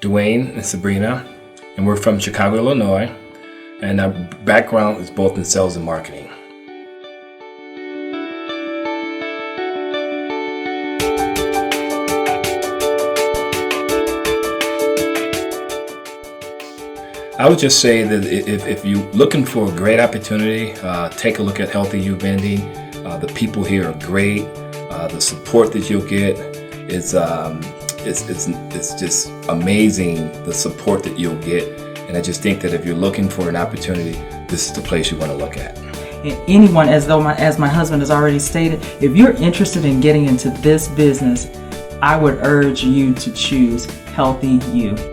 Dwayne and Sabrina, and we're from Chicago, Illinois, and our background is both in sales and marketing. I would just say that if you're looking for a great opportunity, take a look at HealthyYOU Vending. The people here are great. The support that you'll get is it's just amazing, the support that you'll get. And I just think that if you're looking for an opportunity, this is the place you want to look at. And anyone, as my husband has already stated, if you're interested in getting into this business, I would urge you to choose HealthyYOU.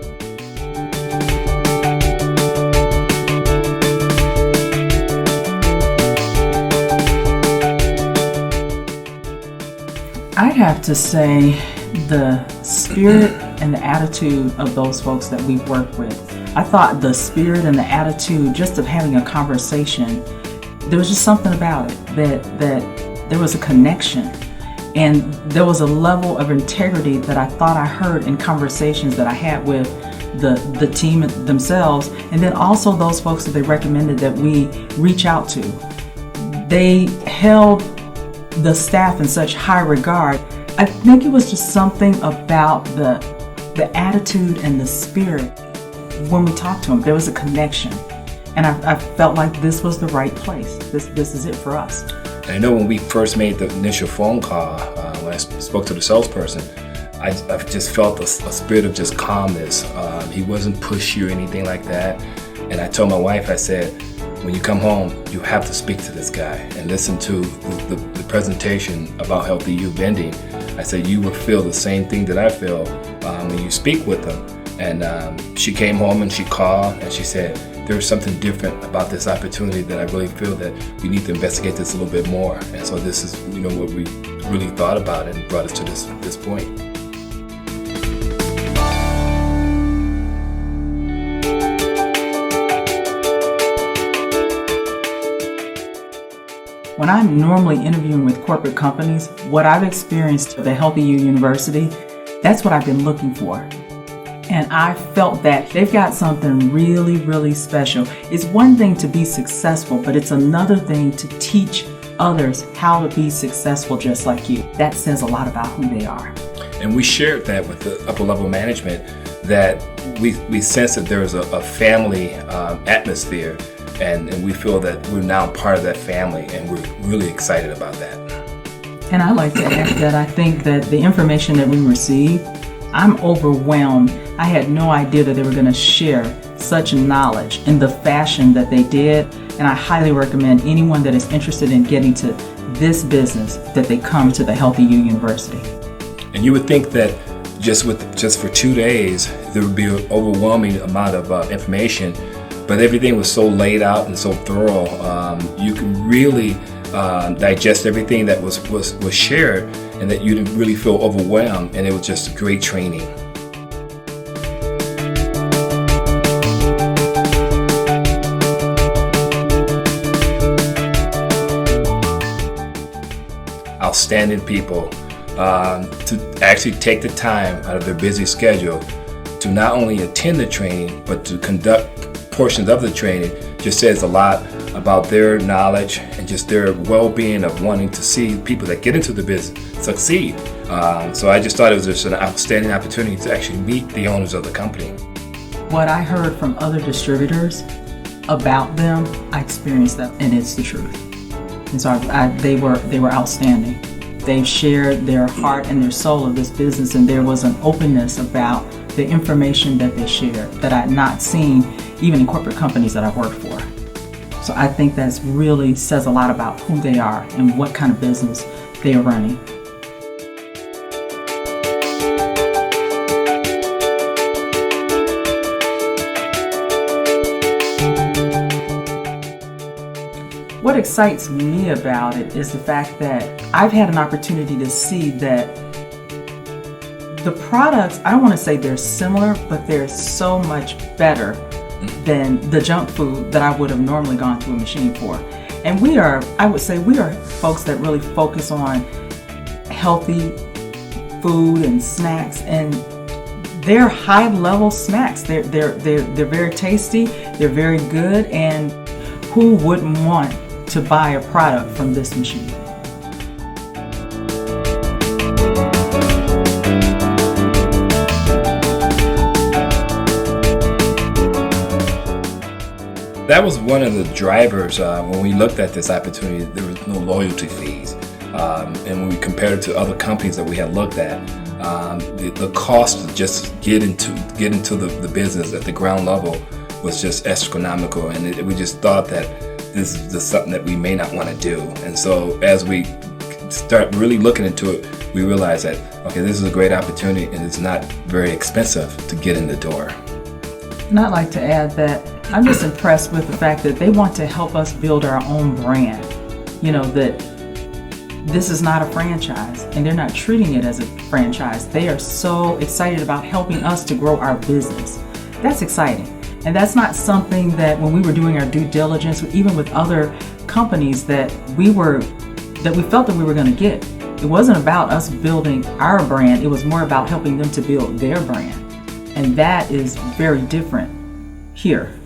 I'd have to say the spirit and the attitude of those folks that we work with. I thought the spirit and the attitude just of having a conversation, there was just something about it that there was a connection, and there was a level of integrity that I thought I heard in conversations that I had with the team themselves, and then also those folks that they recommended that we reach out to. They held the staff in such high regard. I think it was just something about the attitude and the spirit. When we talked to them, there was a connection, and I felt like this was the right place. This is it for us. I know when we first made the initial phone call, when I spoke to the salesperson, I just felt a spirit of just calmness. He wasn't pushy or anything like that. And I told my wife, I said, when you come home, you have to speak to this guy and listen to the presentation about HealthyYOU Vending. I said, you will feel the same thing that I feel when you speak with them. And she came home and she called and she said, there's something different about this opportunity that I really feel that we need to investigate this a little bit more. And so this is, what we really thought about and brought us to this point. When I'm normally interviewing with corporate companies, what I've experienced at the HealthyYOU University, that's what I've been looking for. And I felt that they've got something really, really special. It's one thing to be successful, but it's another thing to teach others how to be successful just like you. That says a lot about who they are. And we shared that with the upper level management, that we sense that there is a family atmosphere. And we feel that we're now part of that family, and we're really excited about that. And I like to add that I think that the information that we received, I'm overwhelmed. I had no idea that they were going to share such knowledge in the fashion that they did, and I highly recommend anyone that is interested in getting to this business that they come to the HealthyYOU University. And you would think that just for 2 days, there would be an overwhelming amount of information. But everything was so laid out and so thorough. You can really digest everything that was shared, and that you didn't really feel overwhelmed. And it was just a great training. Outstanding people to actually take the time out of their busy schedule to not only attend the training, but to conduct portions of the training. Just says a lot about their knowledge and just their well-being of wanting to see people that get into the business succeed. So I just thought it was just an outstanding opportunity to actually meet the owners of the company. What I heard from other distributors about them, I experienced that, and it's the truth. And so they were outstanding. They shared their heart and their soul of this business, and there was an openness about the information that they shared that I had not seen even in corporate companies that I've worked for. So I think that really says a lot about who they are and what kind of business they are running. What excites me about it is the fact that I've had an opportunity to see that the products, I don't want to say they're similar, but they're so much better than the junk food that I would have normally gone to a machine for. And I would say we are folks that really focus on healthy food and snacks, and they're high-level snacks. They're very tasty. They're very good, and who wouldn't want to buy a product from this machine? That was one of the drivers when we looked at this opportunity. There was no loyalty fees, and when we compared it to other companies that we had looked at, the cost to just get into the business at the ground level was just astronomical, and we just thought that this is just something that we may not want to do. And so as we start really looking into it, we realized that, okay, this is a great opportunity, and it's not very expensive to get in the door. And I'd like to add that I'm just impressed with the fact that they want to help us build our own brand. You know, that this is not a franchise, and they're not treating it as a franchise. They are so excited about helping us to grow our business. That's exciting. And that's not something that when we were doing our due diligence, even with other companies, that we felt that we were going to get. It wasn't about us building our brand. It was more about helping them to build their brand. And that is very different here.